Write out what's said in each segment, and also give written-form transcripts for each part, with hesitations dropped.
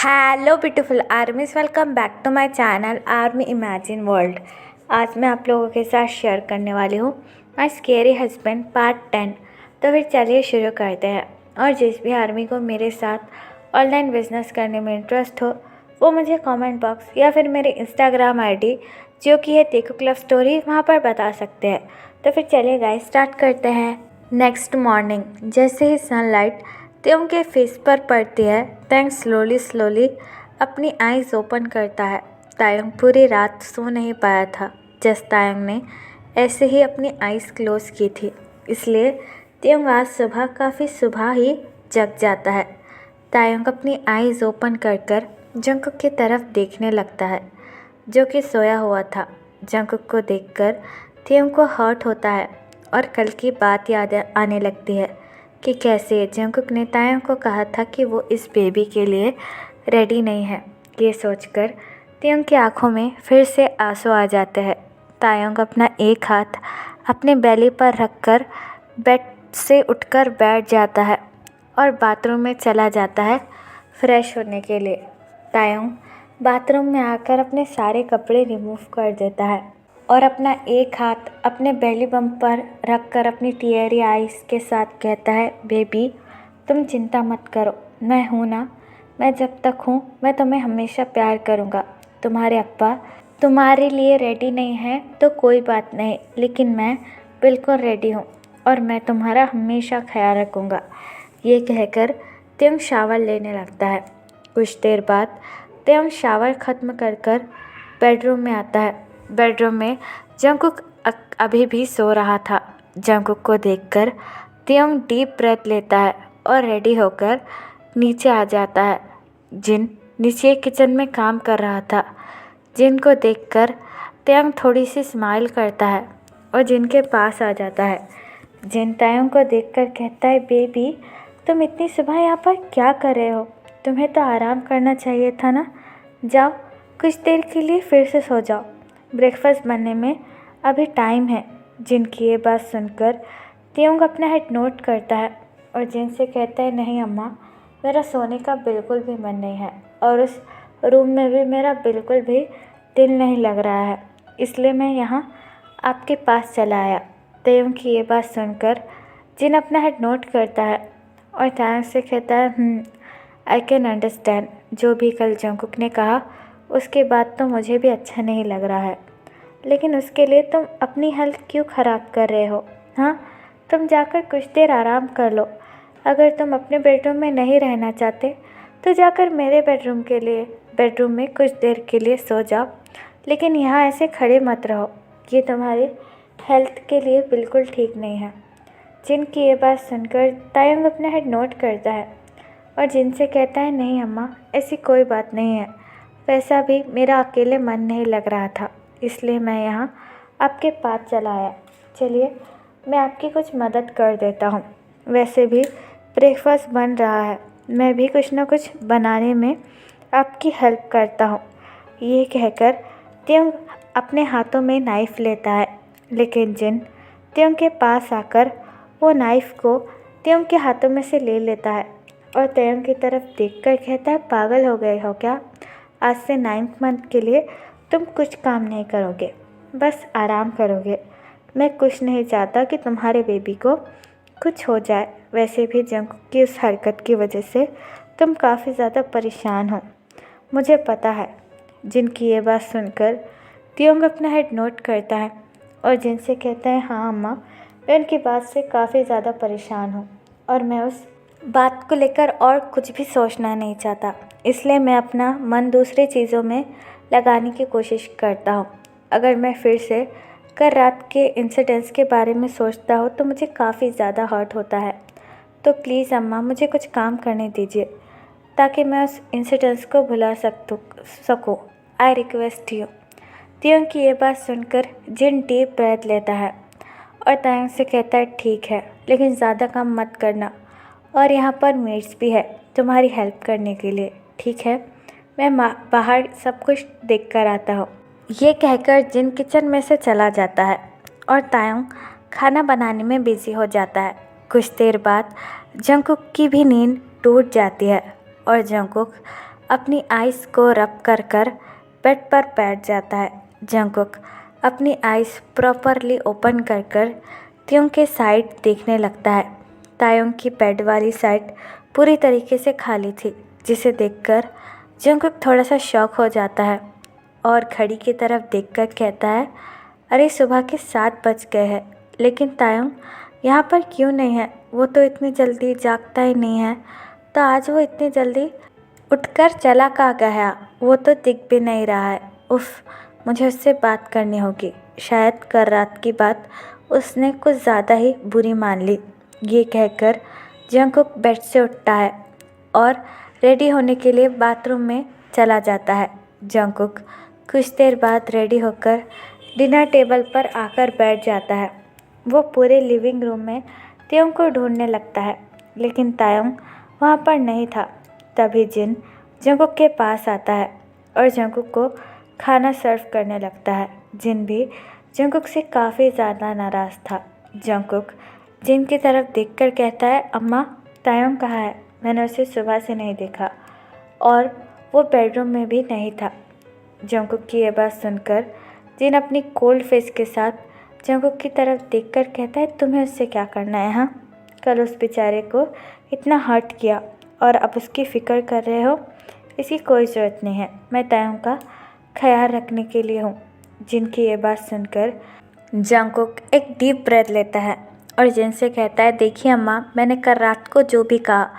Hello beautiful armies, welcome back to my channel army imagine world. आज मैं आप लोगों के साथ शेयर करने वाली हूँ माय स्केरी हस्बैंड पार्ट 10। तो फिर चलिए शुरू करते हैं। और जिस भी आर्मी को मेरे साथ ऑनलाइन बिजनेस करने में इंटरेस्ट हो वो मुझे कमेंट बॉक्स या फिर मेरे इंस्टाग्राम आईडी जो कि है देखो क्लब स्टोरी, वहाँ पर बता सकते हैं। तो फिर चलिए गाइस स्टार्ट करते हैं। नेक्स्ट मॉर्निंग जैसे ही सनलाइट त्यों के फेस पर पड़ती है, तयंग स्लोली अपनी आईज ओपन करता है। तायंग पूरी रात सो नहीं पाया था। जस तायंग ने ऐसे ही अपनी आईज क्लोज की थी, इसलिए त्यों आज सुबह काफ़ी सुबह ही जग जाता है। तायंग अपनी आईज ओपन कर जंकुक की तरफ देखने लगता है जो कि सोया हुआ था। जंकुक को देखकर त्यों को हर्ट होता है और कल की बात याद आने लगती है कि कैसे जंकुक ने तायंग को कहा था कि वो इस बेबी के लिए रेडी नहीं है। ये सोचकर त्यों की आंखों में फिर से आंसू आ जाते हैं। तायंग अपना एक हाथ अपने बेली पर रखकर बेड से उठकर बैठ जाता है और बाथरूम में चला जाता है फ्रेश होने के लिए। तायंग बाथरूम में आकर अपने सारे कपड़े रिमूव कर देता है और अपना एक हाथ अपने बेली बम्प पर रखकर अपनी टीयरी आइज़ के साथ कहता है, बेबी तुम चिंता मत करो, मैं हूँ ना। मैं जब तक हूँ मैं तुम्हें हमेशा प्यार करूँगा। तुम्हारे अप्पा तुम्हारे लिए रेडी नहीं है तो कोई बात नहीं, लेकिन मैं बिल्कुल रेडी हूँ और मैं तुम्हारा हमेशा ख्याल रखूँगा। ये कहकर त्यों शावर लेने लगता है। कुछ देर बाद त्यों शावर ख़त्म कर बेडरूम में आता है। बेडरूम में जंकुक अभी भी सो रहा था। जंकुक को देखकर त्यों डीप ब्रेथ लेता है और रेडी होकर नीचे आ जाता है। जिन नीचे किचन में काम कर रहा था। जिन को देखकर त्यों थोड़ी सी स्माइल करता है और जिन के पास आ जाता है। जिन त्यों को देखकर कहता है, बेबी तुम इतनी सुबह यहाँ पर क्या कर रहे हो? तुम्हें तो आराम करना चाहिए था ना। जाओ कुछ देर के लिए फिर से सो जाओ, ब्रेकफास्ट बनने में अभी टाइम है। जिन की ये बात सुनकर त्यों अपना हेड नोट करता है और जिन से कहता है, नहीं अम्मा, मेरा सोने का बिल्कुल भी मन नहीं है और उस रूम में भी मेरा बिल्कुल भी दिल नहीं लग रहा है, इसलिए मैं यहाँ आपके पास चला आया। त्यों की ये बात सुनकर जिन अपना हेड नोट करता है और त्यों से कहता है, आई कैन अंडरस्टैंड। जो भी कल जंकुक ने कहा उसके बाद तो मुझे भी अच्छा नहीं लग रहा है, लेकिन उसके लिए तुम अपनी हेल्थ क्यों ख़राब कर रहे हो? हाँ, तुम जाकर कुछ देर आराम कर लो। अगर तुम अपने बेडरूम में नहीं रहना चाहते तो जाकर मेरे बेडरूम में कुछ देर के लिए सो जाओ, लेकिन यहाँ ऐसे खड़े मत रहो, ये तुम्हारी हेल्थ के लिए बिल्कुल ठीक नहीं है। जिन की ये बात सुनकर तायंग अपना हेड नोट करता है और जिनसे कहता है, नहीं अम्मा, ऐसी कोई बात नहीं है। वैसा भी मेरा अकेले मन नहीं लग रहा था, इसलिए मैं यहाँ आपके पास चला आया। चलिए मैं आपकी कुछ मदद कर देता हूँ। वैसे भी ब्रेकफास्ट बन रहा है, मैं भी कुछ ना कुछ बनाने में आपकी हेल्प करता हूँ। ये कहकर त्यों अपने हाथों में नाइफ़ लेता है, लेकिन जिन त्यों के पास आकर वो नाइफ़ को त्यों के हाथों में से ले लेता है और त्यों की तरफ देखकर कहता है, पागल हो गए हो क्या? आज से 9th मंथ के लिए तुम कुछ काम नहीं करोगे, बस आराम करोगे। मैं कुछ नहीं चाहता कि तुम्हारे बेबी को कुछ हो जाए। वैसे भी जंकुक की उस हरकत की वजह से तुम काफ़ी ज़्यादा परेशान हो, मुझे पता है। जिनकी ये बात सुनकर त्यों अपना हेड नोट करता है और जिनसे कहता है, हाँ अम्मा, मैं उनकी बात से काफ़ी ज़्यादा परेशान हूँ और मैं उस बात को लेकर और कुछ भी सोचना नहीं चाहता, इसलिए मैं अपना मन दूसरी चीज़ों में लगाने की कोशिश करता हूँ। अगर मैं फिर से कल रात के इंसिडेंट्स के बारे में सोचता हूँ तो मुझे काफ़ी ज़्यादा हर्ट होता है। तो प्लीज़ अम्मा, मुझे कुछ काम करने दीजिए ताकि मैं उस इंसिडेंट्स को भुला सकूँ। I request you. त्यों की ये बात सुनकर जिन डीप ब्रेथ लेता है और तायंग से कहता है, ठीक है, लेकिन ज़्यादा काम मत करना और यहाँ पर मेड्स भी है तुम्हारी हेल्प करने के लिए, ठीक है? मैं बाहर सब कुछ देख कर आता हूँ। ये कहकर जिन किचन में से चला जाता है और तायंग खाना बनाने में बिज़ी हो जाता है। कुछ देर बाद जंकुक की भी नींद टूट जाती है और जंकुक अपनी आइज़ को रब कर कर बेड पर बैठ जाता है। जंगकुक अपनी आइज़ प्रॉपरली ओपन कर कर त्योंग के साइड देखने लगता है। तायोंग की बेड वाली साइड पूरी तरीके से खाली थी, जिसे देखकर जंगकुक थोड़ा सा शॉक हो जाता है और घड़ी की तरफ देखकर कहता है, अरे सुबह के 7 बज गए हैं, लेकिन तायोंग यहाँ पर क्यों नहीं है? वो तो इतनी जल्दी जागता ही नहीं है, तो आज वो इतनी जल्दी उठकर चला कहाँ गया? वो तो दिख भी नहीं रहा है। उफ, मुझे उससे बात करनी होगी। शायद कल रात की बात उसने कुछ ज़्यादा ही बुरी मान ली। ये कहकर जंगकुक बेड से उठता है और रेडी होने के लिए बाथरूम में चला जाता है। जंगकुक कुछ देर बाद रेडी होकर डिनर टेबल पर आकर बैठ जाता है। वो पूरे लिविंग रूम में त्योंग को ढूंढने लगता है, लेकिन तायोंग वहाँ पर नहीं था। तभी जिन जंगकुक के पास आता है और जंगकुक को खाना सर्व करने लगता है। जिन भी जंगकुक से काफ़ी ज़्यादा नाराज़ था। जंगकुक जिन की तरफ देखकर कहता है, अम्मा तायोंग कहाँ है? मैंने उसे सुबह से नहीं देखा और वो बेडरूम में भी नहीं था। जंगकुक की यह बात सुनकर जिन अपनी कोल्ड फेस के साथ जंगकुक की तरफ देखकर कहता है, तुम्हें उससे क्या करना है? हाँ, कल उस बेचारे को इतना हर्ट किया और अब उसकी फ़िक्र कर रहे हो? इसकी कोई ज़रूरत नहीं है, मैं तायोंग का ख्याल रखने के लिए हूँ। जिनकी ये बात सुनकर जंगकुक एक डीप ब्रेथ लेता है और जिन से कहता है, देखिए अम्मा, मैंने कल रात को जो भी कहा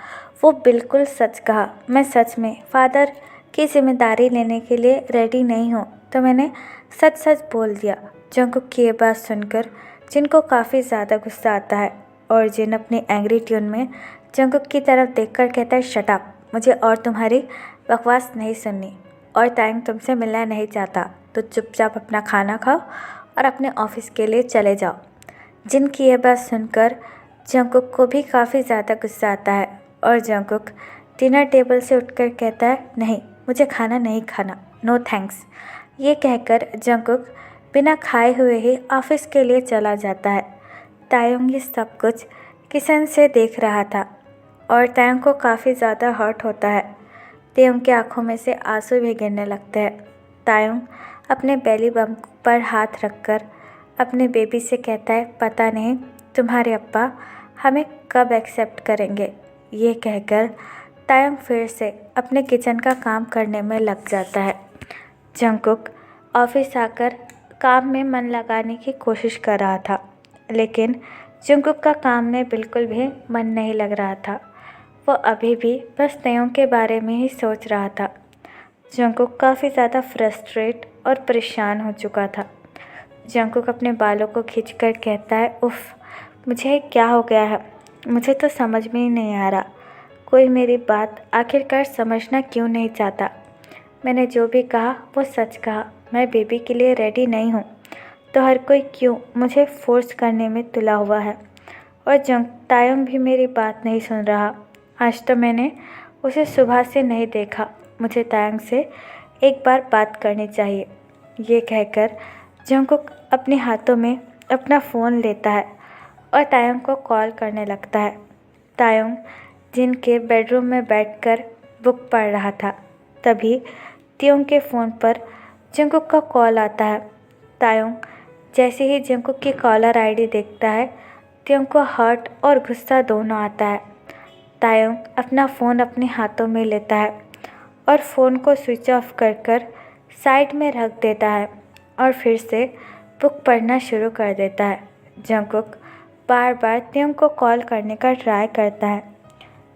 वो बिल्कुल सच कहा। मैं सच में फादर की जिम्मेदारी लेने के लिए रेडी नहीं हूँ, तो मैंने सच सच बोल दिया। जंगकुक की ये बात सुनकर जिन को काफ़ी ज़्यादा गुस्सा आता है और जिन अपनी एंग्री ट्यून में जंगकुक की तरफ देखकर कहता है, शट अप, मुझे और तुम्हारी बकवास नहीं सुननी और तायोंग तुमसे मिलना नहीं चाहता, तो चुपचाप अपना खाना खाओ और अपने ऑफिस के लिए चले जाओ। जिन की यह बात सुनकर जंगकुक को भी काफ़ी ज़्यादा गुस्सा आता है और जंगकुक डिनर टेबल से उठकर कहता है, नहीं, मुझे खाना नहीं खाना, नो थैंक्स। ये कहकर जंगकुक बिना खाए हुए ही ऑफिस के लिए चला जाता है। तायोंग ये सब कुछ किचन से देख रहा था और तायोंग को काफ़ी ज़्यादा हर्ट होता है। तायोंग की आंखों में से आंसू भी गिरने लगते हैं। तायोंग अपने बेली बम्प पर हाथ रखकर अपने बेबी से कहता है, पता नहीं तुम्हारे अप्पा हमें कब एक्सेप्ट करेंगे। ये कहकर तायोंग फिर से अपने किचन का काम करने में लग जाता है। जंगकुक ऑफिस आकर काम में मन लगाने की कोशिश कर रहा था, लेकिन जंगकुक का काम में बिल्कुल भी मन नहीं लग रहा था। वो अभी भी बस तायोंग के बारे में ही सोच रहा था। जंगकुक काफ़ी ज़्यादा फ्रस्ट्रेट और परेशान हो चुका था। जंगकुक अपने बालों को खींचकर कहता है, उफ़, मुझे क्या हो गया है? मुझे तो समझ में ही नहीं आ रहा, कोई मेरी बात आखिरकार समझना क्यों नहीं चाहता। मैंने जो भी कहा वो सच कहा। मैं बेबी के लिए रेडी नहीं हूँ, तो हर कोई क्यों मुझे फोर्स करने में तुला हुआ है। और तायोंग भी मेरी बात नहीं सुन रहा। आज तो मैंने उसे सुबह से नहीं देखा। मुझे तायोंग से एक बार बात करनी चाहिए। ये कहकर जंगकुक अपने हाथों में अपना फ़ोन लेता है और तायोंग को कॉल करने लगता है। तायोंग जिनके बेडरूम में बैठकर बुक पढ़ रहा था। तभी तायोंग के फ़ोन पर जंगकुक का कॉल आता है। तायोंग जैसे ही जंगकुक की कॉलर आईडी देखता है, तायोंग को हर्ट और गुस्सा दोनों आता है। तायोंग अपना फ़ोन अपने हाथों में लेता है और फ़ोन को स्विच ऑफ कर साइड में रख देता है और फिर से बुक पढ़ना शुरू कर देता है। जंगकुक बार बार तायोंग को कॉल करने का ट्राई करता है,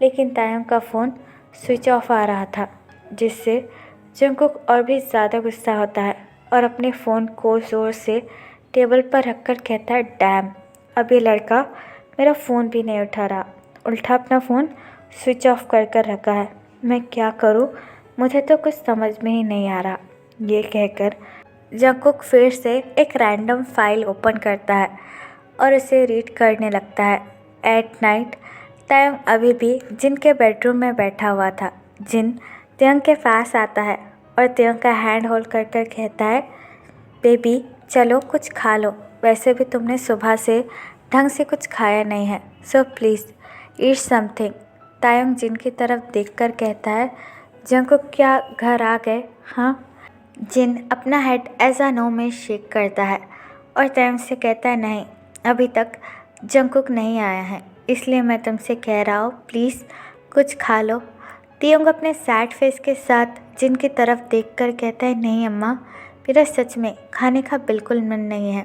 लेकिन तायोंग का फ़ोन स्विच ऑफ आ रहा था, जिससे जंगकुक और भी ज़्यादा गुस्सा होता है और अपने फ़ोन को ज़ोर से टेबल पर रखकर कहता है, डैम, अब ये लड़का मेरा फ़ोन भी नहीं उठा रहा, उल्टा अपना फ़ोन स्विच ऑफ कर रखा है। मैं क्या करूँ? मुझे तो कुछ समझ में ही नहीं आ रहा। ये कहकर जंगकुक फिर से एक रैंडम फाइल ओपन करता है और उसे रीड करने लगता है। एट नाइट तायोंग अभी भी जिन के बेडरूम में बैठा हुआ था। जिन तायोंग के पास आता है और तायोंग का हैंड होल्ड कर कहता है, बेबी चलो कुछ खा लो, वैसे भी तुमने सुबह से ढंग से कुछ खाया नहीं है, सो प्लीज़ ईट समथिंग। तायोंग जिन की तरफ देखकर कहता है, जंगकुक क्या घर आ गए? हाँ। जिन अपना हेड ऐसा नो में शेक करता है और तयंग से कहता है नहीं, अभी तक जंगकुक नहीं आया है, इसलिए मैं तुमसे कह रहा हूँ प्लीज़ कुछ खा लो। तयंग अपने सैड फेस के साथ जिन की तरफ देखकर कहता है नहीं अम्मा, मेरा सच में खाने का बिल्कुल मन नहीं है।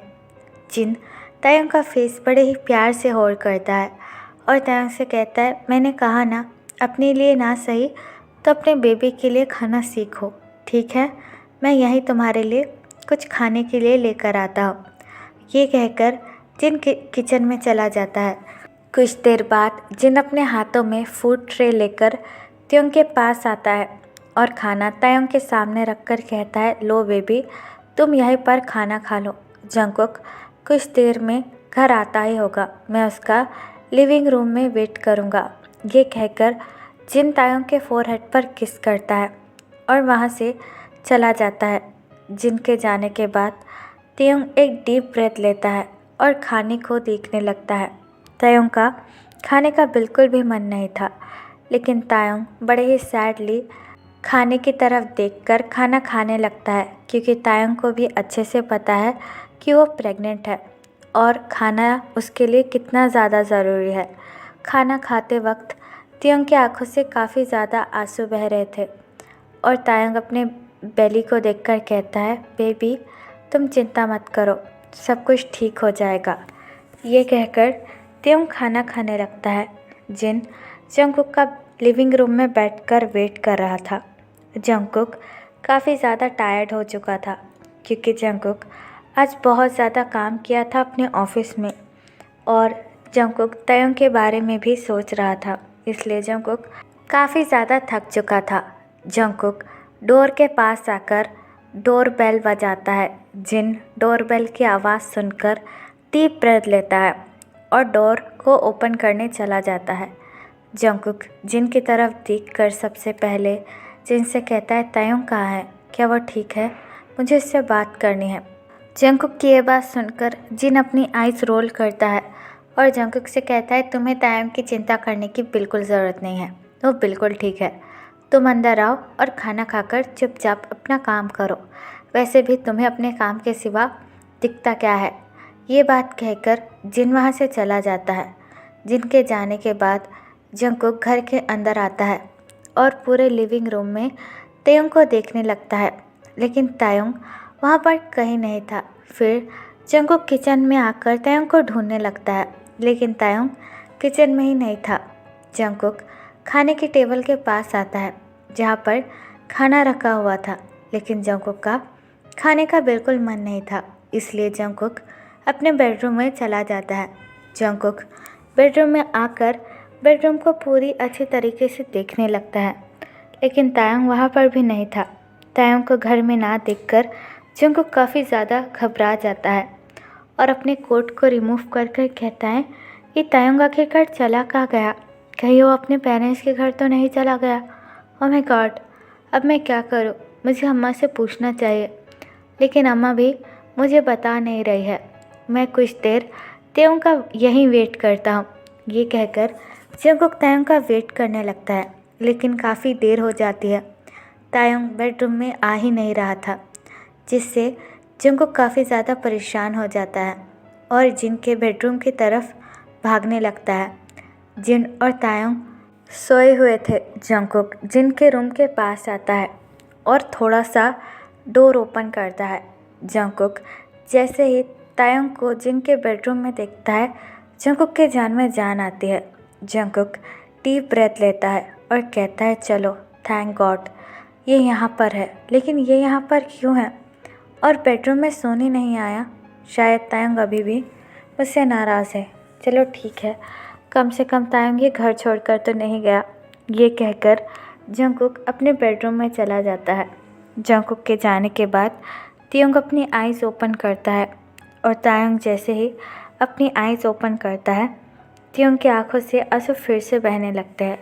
जिन तयंग का फेस बड़े ही प्यार से होल्ड करता है और तयंग से कहता है मैंने कहा ना, अपने लिए ना सही तो अपने बेबी के लिए खाना सीखो, ठीक है? मैं यहीं तुम्हारे लिए कुछ खाने के लिए लेकर आता हूँ। ये कहकर जिन किचन में चला जाता है। कुछ देर बाद जिन अपने हाथों में फूड ट्रे लेकर तयंग के पास आता है और खाना तयंग के सामने रखकर कहता है लो बेबी, तुम यहीं पर खाना खा लो। जंगकुक कुछ देर में घर आता ही होगा, मैं उसका लिविंग रूम में वेट करूँगा। ये कहकर जिन तयंग के फोरहेड पर किस करता है और वहाँ से चला जाता है। जिन के जाने के बाद तयंग एक डीप ब्रेथ लेता है और खाने को देखने लगता है। तयंग का खाने का बिल्कुल भी मन नहीं था, लेकिन तयंग बड़े ही सैडली खाने की तरफ देखकर खाना खाने लगता है, क्योंकि तयंग को भी अच्छे से पता है कि वो प्रेग्नेंट है और खाना उसके लिए कितना ज़्यादा ज़रूरी है। खाना खाते वक्त तयंग की आंखों से काफ़ी ज़्यादा आंसू बह रहे थे और तयंग अपने बेली को देखकर कहता है बेबी, तुम चिंता मत करो, सब कुछ ठीक हो जाएगा। ये कहकर तयंग खाना खाने लगता है। जिन जंगकुक का लिविंग रूम में बैठकर वेट कर रहा था। जंगकुक काफ़ी ज़्यादा टायर्ड हो चुका था, क्योंकि जंगकुक आज बहुत ज़्यादा काम किया था अपने ऑफिस में और जंगकुक तयंग के बारे में भी सोच रहा था, इसलिए जंगकुक काफ़ी ज़्यादा थक चुका था। जंगकुक डोर के पास आकर डोर बेल बजाता है। जिन डोर बेल की आवाज़ सुनकर डीप ब्रेथ लेता है और डोर को ओपन करने चला जाता है। जंगकुक जिन की तरफ देखकर सबसे पहले जिन से कहता है तयंग कहाँ है, क्या वो ठीक है? मुझे उससे बात करनी है। जंगकुक की ये बात सुनकर जिन अपनी आइज़ रोल करता है और जंगकुक से कहता है तुम्हें तयंग की चिंता करने की बिल्कुल ज़रूरत नहीं है, वो बिल्कुल ठीक है। तुम अंदर आओ और खाना खाकर चुपचाप अपना काम करो, वैसे भी तुम्हें अपने काम के सिवा दिखता क्या है। ये बात कहकर जिन वहाँ से चला जाता है। जिन के जाने के बाद जंगकुक घर के अंदर आता है और पूरे लिविंग रूम में तयंग को देखने लगता है, लेकिन तयंग वहाँ पर कहीं नहीं था। फिर जंगकुक किचन में आकर तयंग को ढूंढने लगता है, लेकिन तयंग किचन में ही नहीं था। जंगकुक खाने की टेबल के पास आता है जहाँ पर खाना रखा हुआ था, लेकिन जंगकुक का खाने का बिल्कुल मन नहीं था, इसलिए जंगकुक अपने बेडरूम में चला जाता है। जंगकुक बेडरूम में आकर बेडरूम को पूरी अच्छी तरीके से देखने लगता है, लेकिन तयंग वहाँ पर भी नहीं था। तयंग को घर में ना देखकर जंगकुक काफ़ी ज़्यादा घबरा जाता है और अपने कोट को रिमूव कर कर कहता है कि तयंग आखिरकार चला कहाँ गया? कहीं वो अपने पेरेंट्स के घर तो नहीं चला गया? ओह माय गॉड, अब मैं क्या करूँ? मुझे अम्मा से पूछना चाहिए, लेकिन अम्मा भी मुझे बता नहीं रही है। मैं कुछ देर तयंग का यहीं वेट करता हूँ। ये कहकर जंगकुक तयंग का वेट करने लगता है, लेकिन काफ़ी देर हो जाती है। तयंग बेडरूम में आ ही नहीं रहा था, जिससे जंगकुक काफ़ी ज़्यादा परेशान हो जाता है और जिन के बेडरूम की तरफ भागने लगता है। जिन और तयंग सोए हुए थे। जंगकुक जिन के रूम के पास आता है और थोड़ा सा डोर ओपन करता है। जंगकुक जैसे ही तयंग को जिन के बेडरूम में देखता है, जंगकुक के जान में जान आती है। जंगकुक डीप ब्रेथ लेता है और कहता है चलो थैंक गॉड ये यहाँ पर है, लेकिन ये यहाँ पर क्यों है और बेडरूम में सोने नहीं आया? शायद तयंग अभी भी मुझसे नाराज़ है। चलो ठीक है, कम से कम तयंग ये घर छोड़कर तो नहीं गया। ये कहकर जंगकुक अपने बेडरूम में चला जाता है। जंगकुक के जाने के बाद तयंग अपनी आइज़ ओपन करता है और तयंग जैसे ही अपनी आइज़ ओपन करता है, तयंग की आंखों से आंसू फिर से बहने लगते हैं।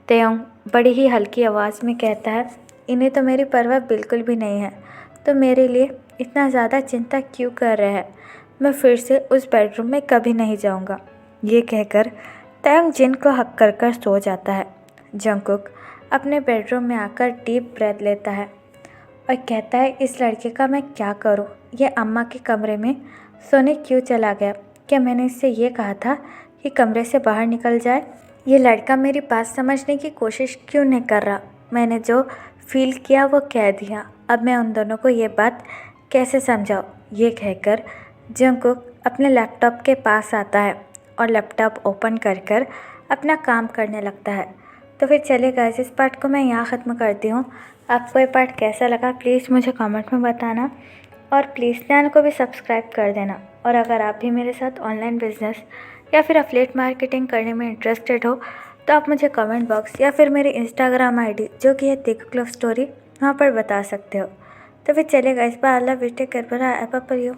तयंग बड़ी ही हल्की आवाज़ में कहता है इन्हें तो मेरी परवाह बिल्कुल भी नहीं है, तो मेरे लिए इतना ज़्यादा चिंता क्यों कर रहे हैं? मैं फिर से उस बेडरूम में कभी नहीं जाऊंगा। ये कहकर तयंग जिन को हक कर कर सो जाता है। जंगकुक अपने बेडरूम में आकर डीप ब्रेथ लेता है और कहता है, इस लड़के का मैं क्या करूं? ये अम्मा के कमरे में सोने क्यों चला गया? क्या मैंने इससे ये कहा था कि कमरे से बाहर निकल जाए? ये लड़का मेरी बात समझने की कोशिश क्यों नहीं कर रहा? मैंने जो फील किया वो कह दिया। अब मैं उन दोनों को ये बात कैसे समझाऊँ? ये कहकर जंगकुक अपने लैपटॉप के पास आता है और लैपटॉप ओपन कर अपना काम करने लगता है। तो फिर चलिए गाइस, इस पार्ट को मैं यहाँ ख़त्म करती हूँ। आपको ये पार्ट कैसा लगा प्लीज़ मुझे कमेंट में बताना और प्लीज़ चैनल को भी सब्सक्राइब कर देना। और अगर आप भी मेरे साथ ऑनलाइन बिजनेस या फिर अफिलिएट मार्केटिंग करने में इंटरेस्टेड हो तो आप मुझे कमेंट बॉक्स या फिर मेरी इंस्टाग्राम आईडी जो कि है तिकु लव स्टोरी वहाँ पर बता सकते हो। तो फिर चलिए guys, bye, I love you, take care, bye, bye, you.